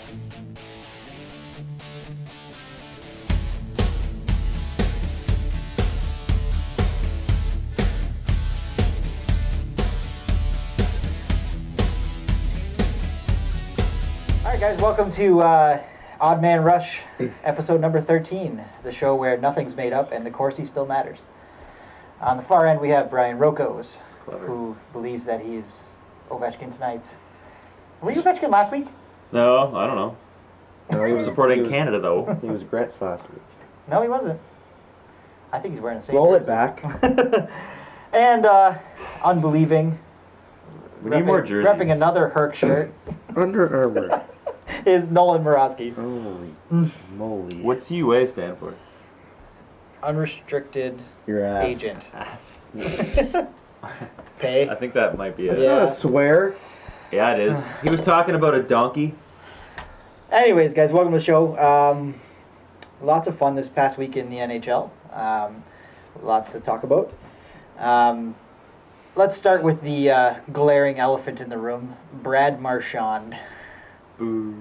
All right, guys, welcome to Odd Man Rush, episode number 13, the show where nothing's made up and the Corsi still matters. On the far end, we have Brian Rokos, who believes that he's Ovechkin tonight. Were you Ovechkin last week? No, I don't know. No, he was supporting Canada, though. He was Gretz last week. No, he wasn't. I think he's wearing the same Roll jersey. it back. And unbelieving, We need more jerseys. repping another Herc shirt, Under Armour. is Nolan Morosky. Holy moly. What's UA stand for? Unrestricted Your ass. agent. Ass. Pay. I think that might be That's it. not a swear. Yeah, it is. He was talking about a donkey. Anyways, guys, welcome to the show. Lots of fun this past week in the NHL. Lots to talk about. Let's start with the glaring elephant in the room, Brad Marchand. Boo.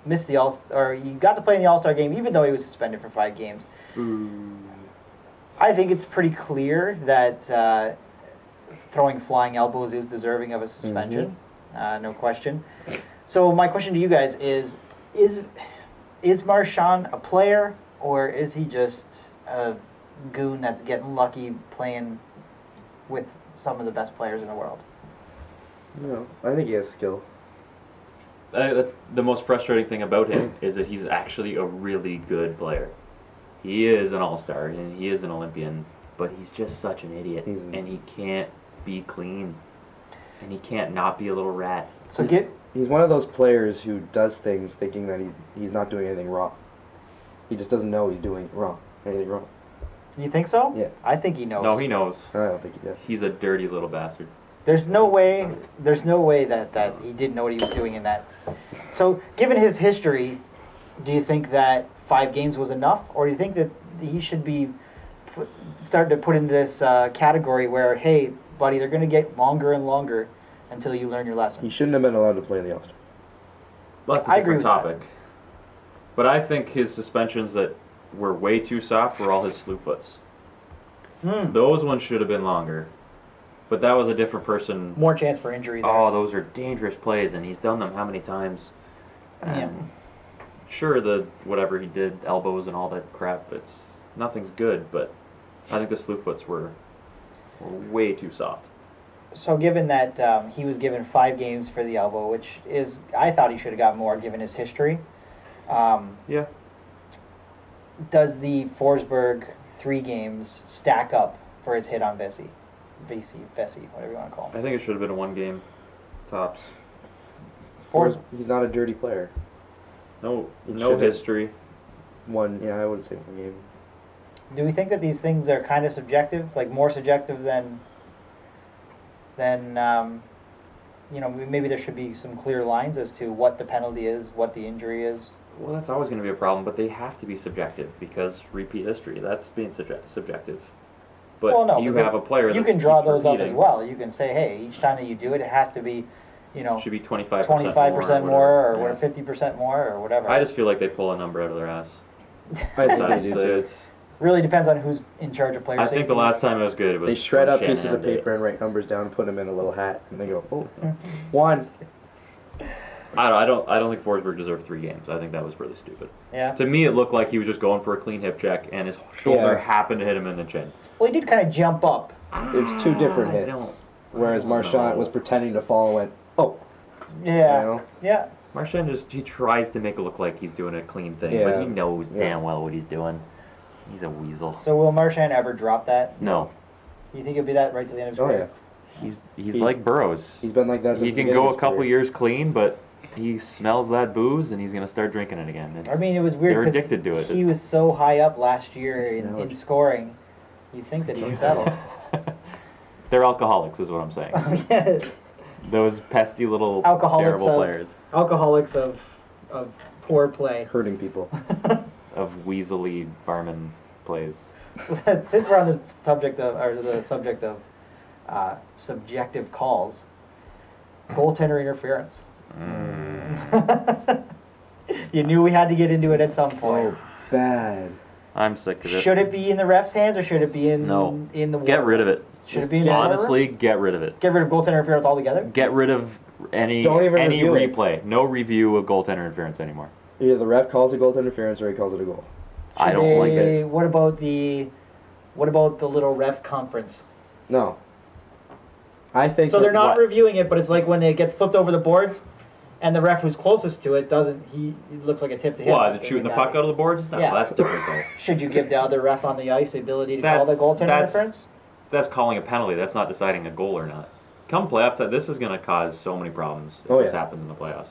Missed the he got to play in the All-Star game even though he was suspended for 5 games. Boo. I think it's pretty clear that throwing flying elbows is deserving of a suspension. No question. So my question to you guys is Marchand a player, or is he just a goon that's getting lucky playing with some of the best players in the world? No, I think he has skill. That's the most frustrating thing about him is that he's actually a really good player. He is an all-star and he is an Olympian, but he's just such an idiot. And he can't be clean. And he can't not be a little rat. So He's one of those players who does things thinking that he's not doing anything wrong. He just doesn't know he's doing anything wrong. You think so? Yeah. I think he knows. No, he knows. I don't think he does. He's a dirty little bastard. There's no way that he didn't know what he was doing in that. So, given his history, do you think that 5 games was enough, or do you think that he should be starting to put into this category where, hey, buddy, they're going to get longer and longer until you learn your lesson? He shouldn't have been allowed to play in the All-Star. Well, that's a different topic. But I think his suspensions that were way too soft were all his slew foots. Those ones should have been longer. But that was a different person. More chance for injury there. Oh, those are dangerous plays, and he's done them how many times? Yeah. Sure, whatever he did, elbows and all that crap, nothing's good, but I think the slew foots were way too soft. So given that he was given 5 games for the elbow, which is, I thought he should have got more given his history. Yeah. Does the Forsberg 3 games stack up for his hit on Vesey, whatever you want to call him? I think it should have been a 1 game tops. He's not a dirty player. No should've- history. I would say 1 game. Do we think that these things are kind of subjective, like more subjective than maybe there should be some clear lines as to what the penalty is, what the injury is? Well, that's always going to be a problem, but they have to be subjective because repeat history, that's being subjective. But well, no, you have a player you that's can draw keep those up as repeating. well. You can say, hey, each time that you do it, it has to be, Should be 25% 25% more, or yeah. 50% more, or whatever. I just feel like they pull a number out of their ass. I think they do too. Really depends on who's in charge of player I safety. think the last time it was good. It was They shred when up pieces Shanahan of did it. paper and write numbers down and put them in a little hat, and they go, oh, 1. I don't think Forsberg deserved 3 games. I think that was really stupid. Yeah. To me, it looked like he was just going for a clean hip check, and his shoulder happened to hit him in the chin. Well, he did kind of jump up. It was 2 different hits. Whereas Marchand was pretending to fall and went, oh. Yeah. You know? Yeah. Marchand he tries to make it look like he's doing a clean thing, Yeah. but he knows damn well what he's doing. He's a weasel. So will Marchand ever drop that? No. You think it'll be that right to the end of his Oh, career? yeah. He's like Burroughs. He's been like that since He the can beginning go of a his couple career. years clean, but he smells that booze and he's gonna start drinking it again. I mean, it was weird They're 'cause addicted to it. he was so high up last year in Knowledge. scoring. You'd think that he'd settle. They're alcoholics, is what I'm saying. Yeah. Those pesky little Alcoholics terrible of- players Alcoholics of poor play. Hurting people. of weaselly barman plays. Since we're on the subject of subjective calls, goaltender interference. You knew we had to get into it at some point. So bad. I'm sick of it. Should it be in the refs' hands or should it be in No. in the Get rid of it. Should it be in the war room? Honestly, get rid of it. Get rid of goaltender interference altogether? Get rid of any Don't even any review it. replay. No review of goaltender interference anymore. Either the ref calls a goal interference or he calls it a goal. I Should don't like they- it. What about the little ref conference? No. I think So they're that- not what? reviewing it, but it's like when it gets flipped over the boards, and the ref who's closest to it doesn't. It looks like a tip to him. What? Like, Shooting the they puck got out of the boards? No, Yeah. that's different though. Should you give the other ref on the ice the ability to call the goaltender interference? That's calling a penalty. That's not deciding a goal or not. Come playoff time, this is going to cause so many problems if Oh, this yeah. happens in the playoffs.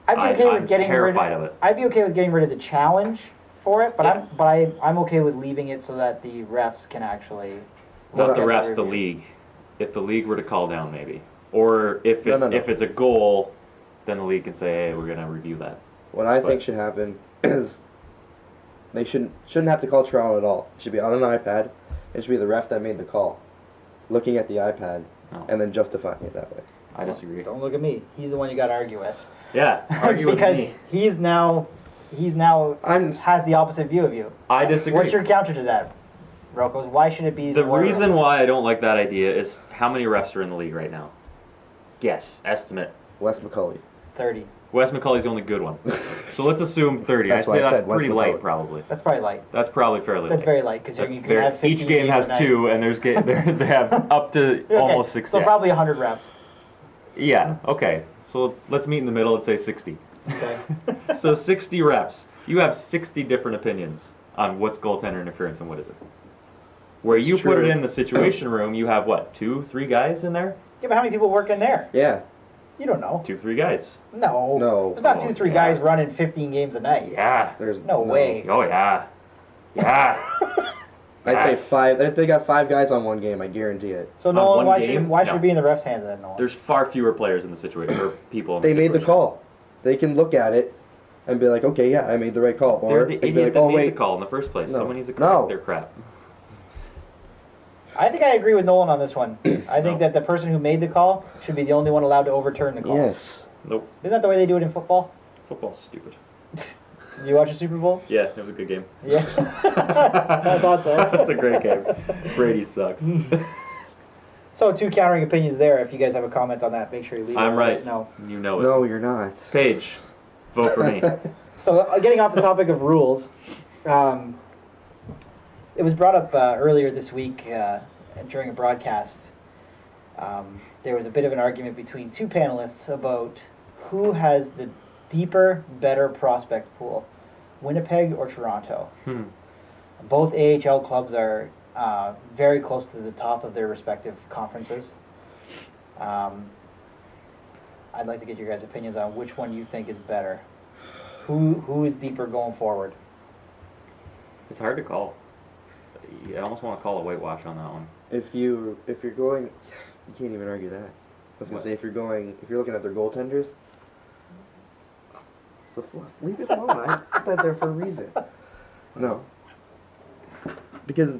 I'd be okay I'm with getting rid terrified of it. I'd be okay with getting rid of the challenge for it, but Yeah. I'm okay with leaving it so that the refs can actually. Not look the at refs, the review. league. If the league were to call down, maybe, or if No. if it's a goal, then the league can say, "Hey, we're gonna review that." What I But- think should happen is they shouldn't have to call trial at all. It should be on an iPad. It should be the ref that made the call, looking at the iPad, No, and then justifying it that way. I disagree. Don't look at me. He's the one you got to argue with. Yeah, argue with because me. he's now I'm has the opposite view of you. I disagree. What's your counter to that, Rocco? Why should it be The war room? reason why I don't like that idea is how many refs are in the league right now. Guess, estimate. Wes McCauley. 30. Wes McCauley's the only good one. So let's assume 30. That's I'd why say I that's said Wes pretty light, McCauley. probably. That's probably light. That's probably fairly That's light. very light because That's you can very- have 15 each game has games a night. 2, and they have up to Okay, almost 60. So probably 100 refs. Yeah, okay. So let's meet in the middle and say 60. Okay. So 60 refs. You have 60 different opinions on what's goaltender interference and what isn't. Where you put it true. in the situation room, you have what, 2-3 guys in there? Yeah, but how many people work in there? Yeah. You don't know. 2-3 guys. No. No. There's not Oh, 2-3 yeah. guys running 15 games a night. Yeah. There's No way. Oh yeah. Yeah. I'd say Yes. 5. If they got 5 guys on one game, I guarantee it. So On Nolan, one why game? should No. it be in the ref's hands then, Nolan? There's far fewer players in the situation, or people in They the made the situation. call. They can look at it and be like, okay, yeah, I made the right call. They're Or the they can idiot be like, that oh made wait, the call in the first place. No. Someone needs to No. correct their crap. I think I agree with Nolan on this one. I think No. that the person who made the call should be the only one allowed to overturn the call. yes. Nope. Isn't that the way they do it in football? Football's stupid. Do you watch the Super Bowl? Yeah, it was a good game. Yeah. I thought so. That's a great game. Brady sucks. So 2 countering opinions there. If you guys have a comment on that, make sure you leave it. I'm and let right. us know. You know it. No, you're not. Paige, vote for me. So getting off the topic of rules, it was brought up earlier this week during a broadcast. There was a bit of an argument between 2 panelists about who has the deeper, better prospect pool, Winnipeg or Toronto. Both AHL clubs are very close to the top of their respective conferences. I'd like to get your guys' opinions on which one you think is better. Who is deeper going forward? It's hard to call. I almost want to call a whitewash on that one. If you're going, you can't even argue that. I was gonna What? say if you're looking at their goaltenders, the fluff. Leave it alone. I put that there for a reason. No, because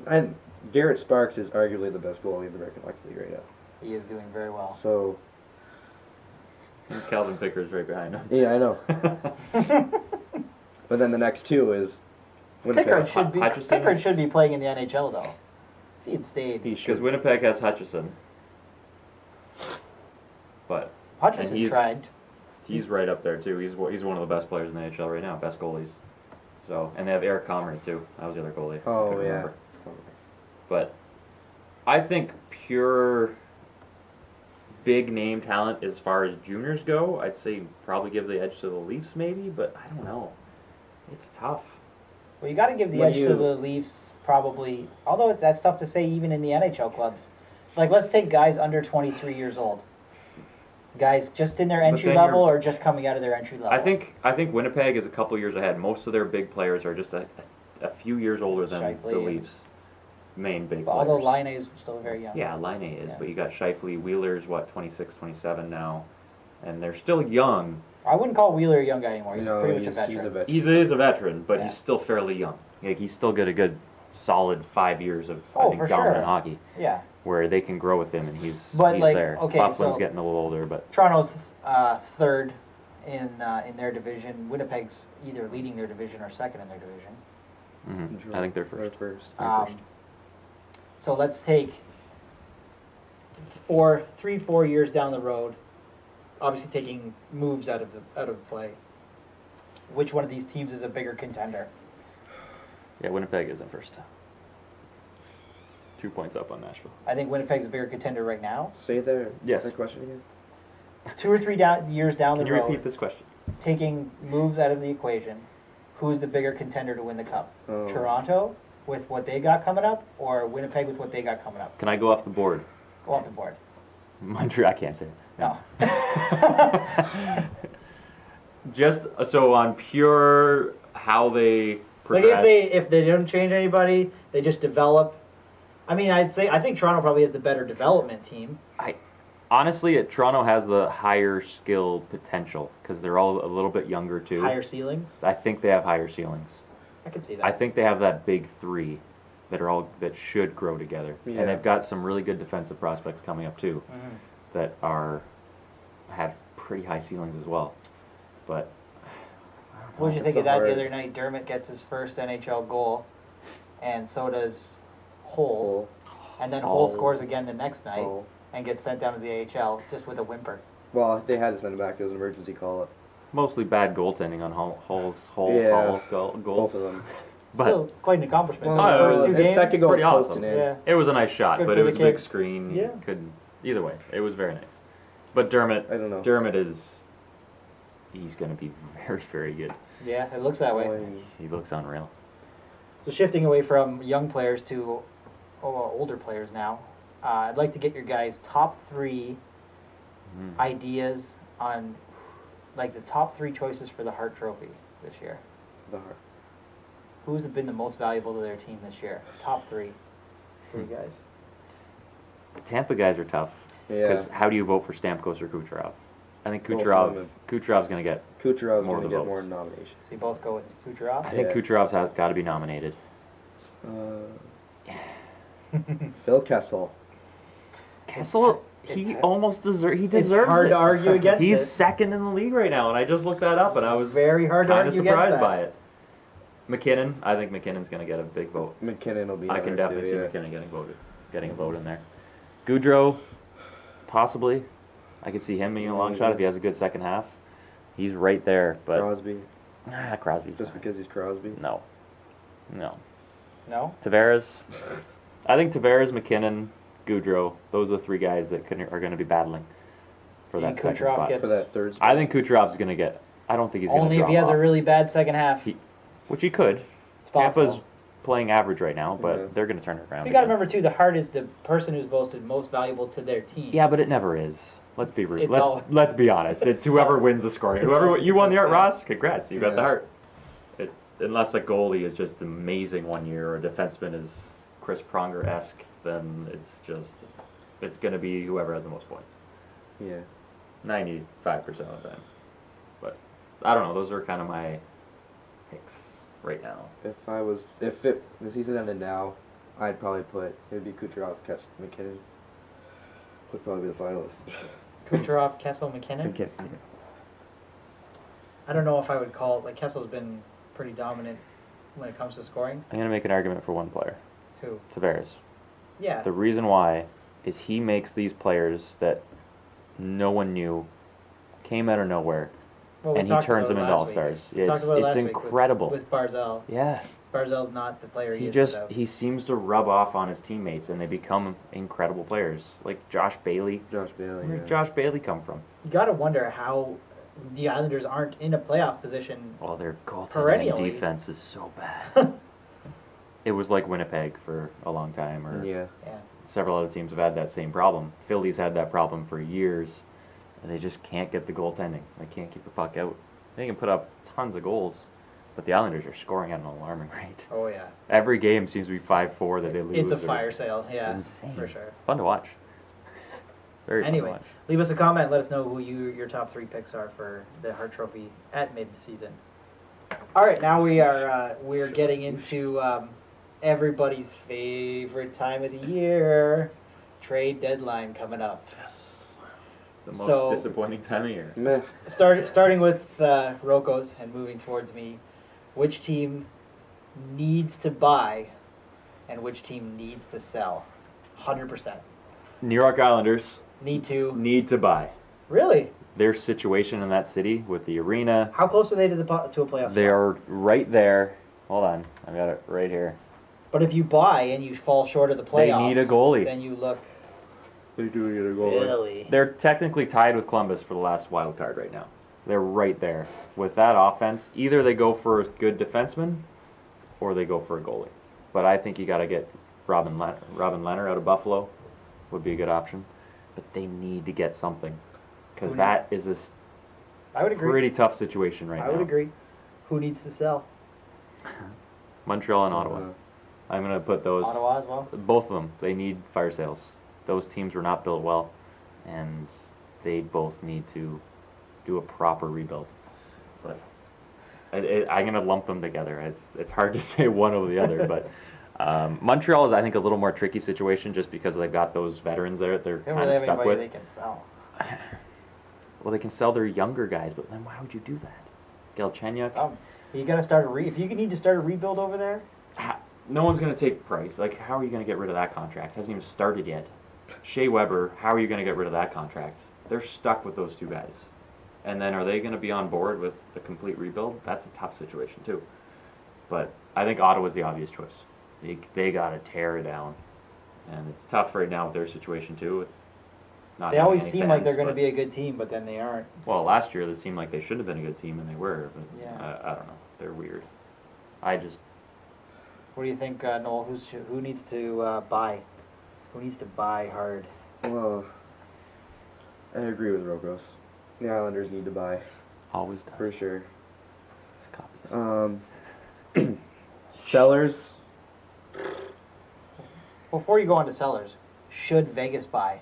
Garrett Sparks is arguably the best goalie in the American Hockey League right now. He is doing very well. So And Calvin Picker's right behind him. yeah, I know. But then the next 2 is Pickard Winnipeg. should be playing in the NHL though. If he had stayed, He Because should. Winnipeg has Hutchison. But Hutchison he's- tried. he's right up there too. He's one of the best players in the NHL right now, best goalies. So, and they have Eric Comrie too. That was the other goalie. I Oh, couldn't yeah. remember. But I think pure big name talent as far as juniors go, I'd say probably give the edge to the Leafs maybe, but I don't know. It's tough. Well, you got to give the When edge to you- the Leafs probably. Although that's tough to say even in the NHL clubs. Like let's take guys under 23 years old. Guys just in their entry then level you're- or just coming out of their entry level. I think Winnipeg is a couple years ahead. Most of their big players are just a few years older than Scheifele the and- Leafs' main big But players. although Line is still very young. Yeah, Line is, Yeah. but you got Scheifele, Wheeler's 26, 27 now, and they're still young. I wouldn't call Wheeler a young guy anymore. He's No, pretty he's much a veteran. a veteran. He's a veteran, but Yeah. he's still fairly young. Like he's still got a good, solid 5 years of I Oh, think for dominant sure. hockey, Yeah. where they can grow with him, and he's But, like, there. okay, Bufflin's so- getting a little older, but Toronto's third in their division. Winnipeg's either leading their division or second in their division. I think they're Or first. first. So let's take 3-4 years down the road. Obviously, taking moves out of play. Which one of these teams is a bigger contender? Yeah, Winnipeg is in first. 2 points up on Nashville. I think Winnipeg's a bigger contender right now. Say that. Yes. That question again. 2 or 3 years down Can the you road, repeat this question? taking moves out of the equation, who's the bigger contender to win the cup? Oh. Toronto with what they got coming up, or Winnipeg with what they got coming up? Can I go off the board? Go off the board. Montreal, I can't say it. No. Just so on pure how they Like progress. if they don't change anybody, they just develop. I mean, I think Toronto probably has the better development team. Honestly, Toronto has the higher skill potential because they're all a little bit younger too. Higher ceilings. I think they have higher ceilings. I can see that. I think they have that big three that should grow together, Yeah. and they've got some really good defensive prospects coming up too Mhm. that have pretty high ceilings as well. But What did you It's think a of that the hard- other night? Dermott gets his first NHL goal, and so does Hull. And then Hull Hull. scores again the next night Oh. and gets sent down to the AHL just with a whimper. Well, they had to send him back. It was an emergency call-up. mostly bad goaltending on Hull's Yeah. goals. Both of them. But Still quite an accomplishment. Well, The first two his games, second goal was pretty posted awesome. in. Yeah. it was a nice shot, Good but for it the was a big kick. screen. Yeah. Couldn't either way. It was very nice. But Dermott I don't know. he's going to be very, very good. Yeah, it looks that way. Boy, He looks unreal. So shifting away from young players to older players now, I'd like to get your guys' top 3 Mhm. ideas on, like, the top 3 choices for the Hart Trophy this year. the heart. Who's been the most valuable to their team this year? Top 3 for you guys. Tampa guys are tough. Yeah. Because how do you vote for Stamkos or Kucherov? I think Both of them. Kucherov's going to get. Kucherov's More going of to the get more votes. nominations. So you both go with I Kucherov? think Yeah. Kucherov's got to be nominated. Phil Kessel. Kessel, It's- he almost deserves. He It's deserves hard it. to argue against He's it. second in the league right now, and I just looked that up, and I was Very hard to kind of argue against surprised that. by it. McKinnon, I think McKinnon's going to get a big vote. McKinnon will be I can there definitely too, see McKinnon getting a vote in there. Goudreau, possibly. I could see him being a long shot if he has a good second half. He's right there, but Crosby. Crosby's Just fine. because he's Crosby. No. No? Tavares. I think Tavares, McKinnon, Goudreau. Those are the 3 guys that are going to be battling for You that think second Kucherov spot. gets- For that third spot. I think Kucherov's going to get. I don't think he's going to Only drop if he has off, a really bad second half. which he could. It's possible. Tampa's playing average right now, but Yeah. they're going to turn it around. You got to again. remember, too, the Hart is the person who's voted most valuable to their team. Yeah, but it never is. Let's be real. It's all- Let's be honest. It's whoever wins the scoring. Whoever you won the Art Ross. Congrats, you got the Yeah. Hart. Unless a goalie is just amazing one year, or a defenseman is Chris Pronger-esque, then it's going to be whoever has the most points. Yeah. 95% of the time. But I don't know. Those are kind of my picks right now. If the season ended now, I'd probably put, it would be Kucherov, Kessel, McKinnon. Would probably be the finalists. Kucherov, Kessel, McKinnon. McKinnon. I don't know if I would call it, like, Kessel's been pretty dominant when it comes to scoring. I'm going to make an argument for one player, Who? Tavares. Yeah. The reason why is he makes these players that no one knew, came out of nowhere, Well, we and he talked turns about them it into last week. all-stars. We talked about it It's last week incredible. with Barzal. Yeah. Barzal's not the player he is without. He seems to rub off on his teammates, and they become incredible players. Like Josh Bailey. Josh Bailey. Where Yeah. did Josh Bailey come from? You got to wonder how the Islanders aren't in a playoff position. Well, their goaltending Perennially. defense is so bad. It was like Winnipeg for a long time, or Yeah. Yeah. several other teams have had that same problem. Philly's had that problem for years, and they just can't get the goaltending. They can't keep the puck out. They can put up tons of goals, but the Islanders are scoring at an alarming rate. Oh, yeah. Every game seems to be 5-4 that they lose. It's a or- fire sale. Yeah. insane. For sure. Fun to watch. Very fun Anyway, to watch. leave us a comment. Let us know who your top 3 picks are for the Hart Trophy at mid-season. All right, now we're getting into everybody's favorite time of the year, trade deadline coming up. The most So- disappointing time of year. Meh. Starting with Rocco's and moving towards me, which team needs to buy and which team needs to sell? 100%. New York Islanders Need to. need to buy. Really? Their situation in that city with the arena, How close are they to to a playoff they spot? are right there. Hold on, I got it right here. But if you buy and you fall short of the They playoffs, need a goalie. then you look They do need a goal. silly. They're technically tied with Columbus for the last wild card right now. They're right there. With that offense, either they go for a good defenseman or they go for a goalie. But I think you got to get Robin Leonard out of Buffalo would be a good option. But they need to get something because Who that is a I would agree. pretty tough situation right now. I would agree. Who needs to sell? Montreal and Ottawa. I'm going to put those. Ottawa as well? Both of them. They need fire sales. Those teams were not built well, and they both need to do a proper rebuild. But I'm going to lump them together. It's hard to say one over the other, but Montreal is, I think, a little more tricky situation just because they've got those veterans there that they're They don't kind really of have stuck anybody with. they can sell. Well, they can sell their younger guys, but then why would you do that? Galchenyuk? You got to start if you need to start a rebuild over there. No one's going to take Price. Like, how are you going to get rid of that contract? Hasn't even started yet. Shea Weber, how are you going to get rid of that contract? They're stuck with those two guys. And then are they going to be on board with a complete rebuild? That's a tough situation, too. But I think Ottawa's the obvious choice. They got to tear down. And it's tough right now with their situation, too. With not They having always any seem like fans, they're going to but- be a good team, but then they aren't. Well, last year they seemed like they should have been a good team, and they were. But Yeah. I don't know. They're weird. What do you think, Noel? Who needs to buy? Who needs to buy hard? Well, I agree with Rogos. The Islanders need to buy Always does. for sure. Copies. Sellers. Before you go on to sellers, should Vegas buy?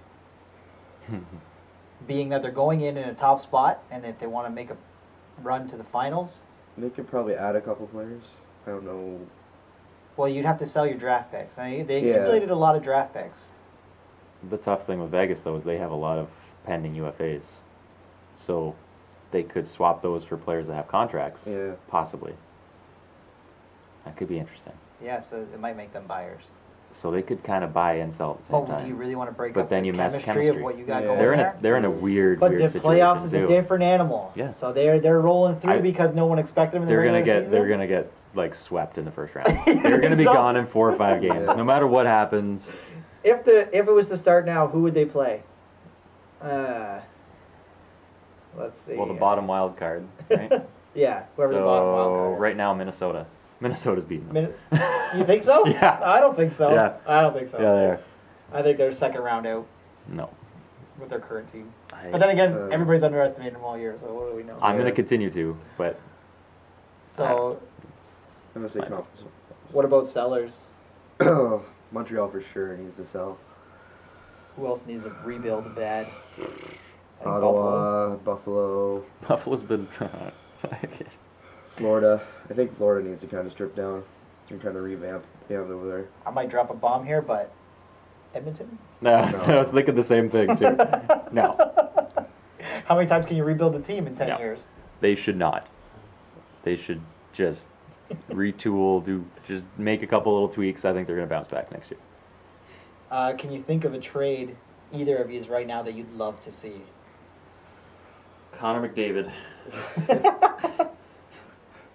Being that they're going in a top spot, and if they want to make a run to the finals, They could probably add a couple players. I don't know. well, you'd have to sell your draft picks. I mean, they Yeah. accumulated a lot of draft picks. The tough thing with Vegas, though, is they have a lot of pending UFAs. So they could swap those for players that have contracts, Yeah. possibly. That could be interesting. Yeah, so it might make them buyers. So they could kind of buy and sell at the same But do you time. really want to break But up then the you mess chemistry of chemistry. what you got Yeah. going They're in there? a weird, But weird the situation playoffs is too. a different animal. Yeah. So they're rolling through I- because no one expected them in the They're gonna regular get season. like swept in the first round. They're gonna be So- gone in 4 or 5 games, Yeah. no matter what happens. If it was to start now, who would they play? Let's see. Well, the bottom wild card, right? Yeah, whoever the bottom wild card is. right now, Minnesota. Minnesota's beating them. You think so? Yeah. I don't think so. Yeah. I don't think so. Yeah, they are. I think they're second round out No. with their current team. I- But then again, Uh, everybody's underestimated them all year, so what do we know? I'm Yeah. gonna continue to, but So, I'm gonna say Fine. conference. what about sellers? Montreal for sure needs to sell. Who else needs to rebuild bad? I think Ottawa, Buffalo, Buffalo's been. Florida. I think Florida needs to kind of strip down and kind of revamp what they have over there. I might drop a bomb here, but Edmonton? No, I was thinking the same thing too. No, How many times can you rebuild a team in 10 No. years? they should not. They should just retool, just make a couple little tweaks. I think they're gonna bounce back next year. Can you think of a trade, either of you right now, that you'd love to see? Connor McDavid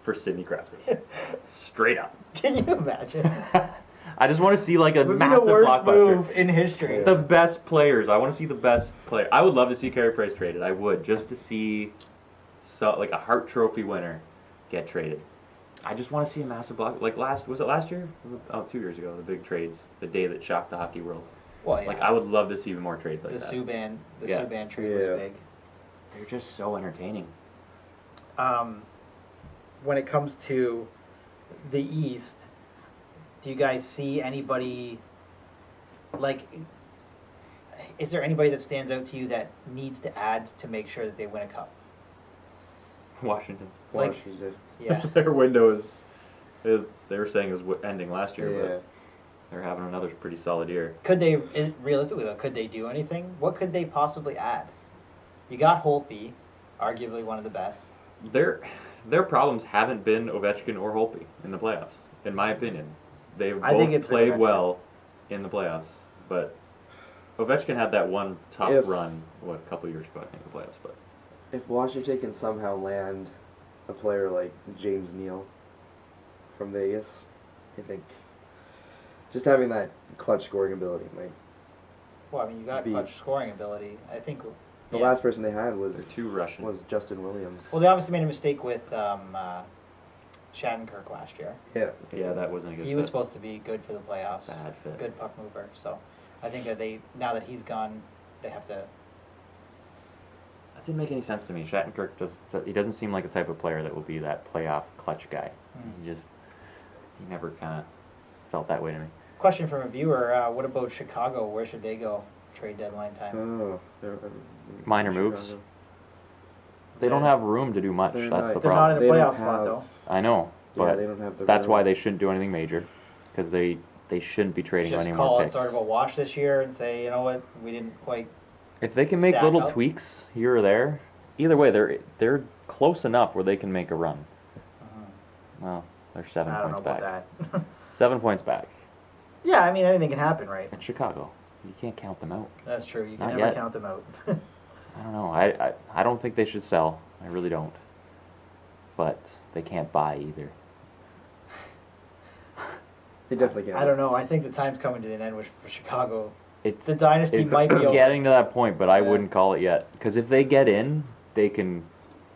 for Sidney Crosby, straight up. Can you imagine? I just want to see like a It would be the massive worst blockbuster. move in history. The best players. I want to see the best player. I would love to see Carey Price traded. I would, just to see like a Hart Trophy winner get traded. I just want to see a massive block. Like was it last year? Oh, 2 years ago, the big trades, the day that shocked the hockey world. Well, yeah. Like I would love to see more trades like the that. Subban Yeah. trade Yeah. was big. They're just so entertaining. When it comes to the East, do you guys see anybody, like, is there anybody that stands out to you that needs to add to make sure that they win a cup? Washington. Like- Washington. Yeah. Their window is. They were saying it was ending last year, Yeah. but they're having another pretty solid year. Could they, realistically though, could they do anything? What could they possibly add? You got Holtby, arguably one of the best. Their problems haven't been Ovechkin or Holtby in the playoffs, in my opinion. They've I think both it's been played Ovechkin. well in the playoffs, but Ovechkin had that one tough run, a couple years ago, I think, the playoffs. But If Washington can somehow land a player like James Neal from Vegas, I think just having that clutch scoring ability might. Well, I mean, you got clutch scoring ability. I think The last person they had was they're too Russian. was Justin Williams. Well, they obviously made a mistake with Shattenkirk last year. Yeah, that wasn't a good He fit. was supposed to be good for the playoffs. Bad fit. Good puck mover. So I think that now that he's gone, they have to. That didn't make any sense to me. Shattenkirk he doesn't seem like the type of player that will be that playoff clutch guy. He never kind of felt that way to me. Question from a viewer: what about Chicago? Where should they go? Trade deadline time. Oh, Minor moves. They don't have room to do much. They're That's not- the They're not problem. in a They don't playoff spot have- though. I know, Yeah, but they don't have the. that's why room. they shouldn't do anything major, because they shouldn't be trading Just any call more it picks. sort of a wash this year and say, you know what, we didn't quite. If they can make stack little up. tweaks here or there, either way, they're close enough where they can make a run. Well, they're 7 I don't know points about back. that. 7 points back. Yeah, I mean anything can happen, right? In Chicago, you can't count them out. That's true. You can Not never yet. count them out. I don't know. I don't think they should sell. I really don't. But they can't buy either. They definitely can. I don't know. I think the time's coming to an end for Chicago. It's The dynasty it's might be over. getting to that point, but I Yeah. wouldn't call it yet. Because if they get in, they can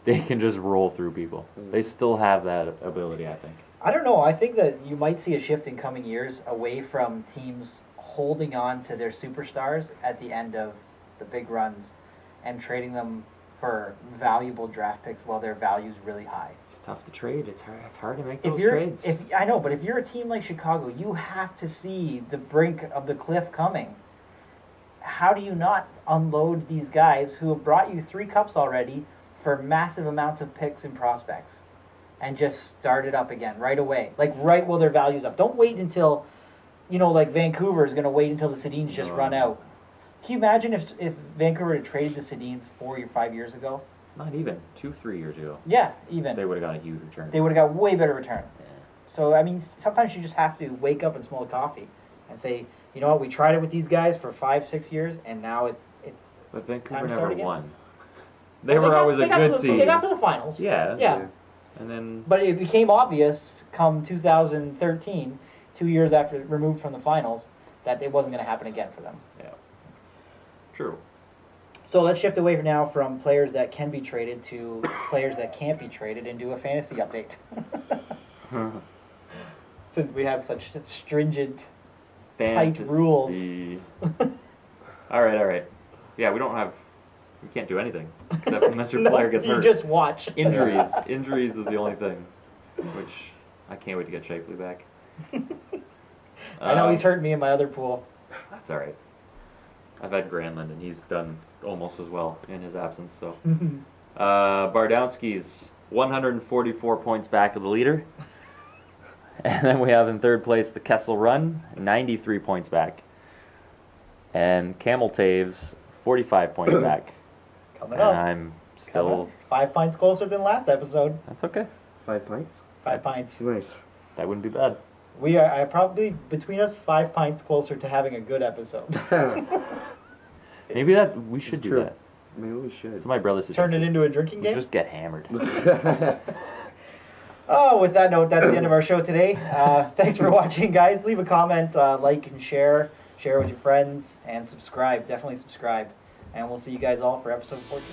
just roll through people. They still have that ability, I think. I don't know. I think that you might see a shift in coming years away from teams holding on to their superstars at the end of the big runs and trading them for valuable draft picks while their value's really high. It's tough to trade. It's hard to make If those you're, trades. I know, but if you're a team like Chicago, you have to see the brink of the cliff coming. How do you not unload these guys who have brought you 3 cups already for massive amounts of picks and prospects, and just start it up again right away, like right while their value's up? Don't wait until, like Vancouver is going to wait until the Sedins just run out. Can you imagine if Vancouver had traded the Sedins 4 or 5 years ago? Not even 2-3 years ago. Yeah, even. They would have got a huge return. They would have got way better return. Yeah. So, I mean, sometimes you just have to wake up and smell the coffee and say, you know what, we tried it with these guys for 5-6 years, and now it's But Time Vancouver to never start again? won. They Well, were always a good team. They got to the finals. Yeah. Yeah. And then But it became obvious come 2013, 2 years after removed from the finals, that it wasn't going to happen again for them. true. So let's shift away now from players that can be traded to players that can't be traded and do a fantasy update. Since we have such stringent tight rules. Fantasy. All right. Yeah, we can't do anything except unless your No, player gets you hurt. just watch. Injuries is the only thing, which I can't wait to get Shifley back. I know he's hurt me in my other pool. That's all right. I've had Granlund, and he's done almost as well in his absence. So, Bardowski's 144 points back of the leader, and then we have in third place the Kessel Run, 93 points back, and Camel Taves 45 points back. Coming And up. I'm Coming still. up. 5 pints closer than last episode. That's okay. 5 pints. 5 pints. Nice. That wouldn't be bad. We are probably, between us, 5 pints closer to having a good episode. Maybe we should It's do true. that. Maybe we should. So my brother Turn suggested it into a drinking we game? just get hammered. Oh, with that note, that's the end of our show today. Thanks for watching, guys. Leave a comment, like and share. Share with your friends, and subscribe. Definitely subscribe. And we'll see you guys all for episode 14.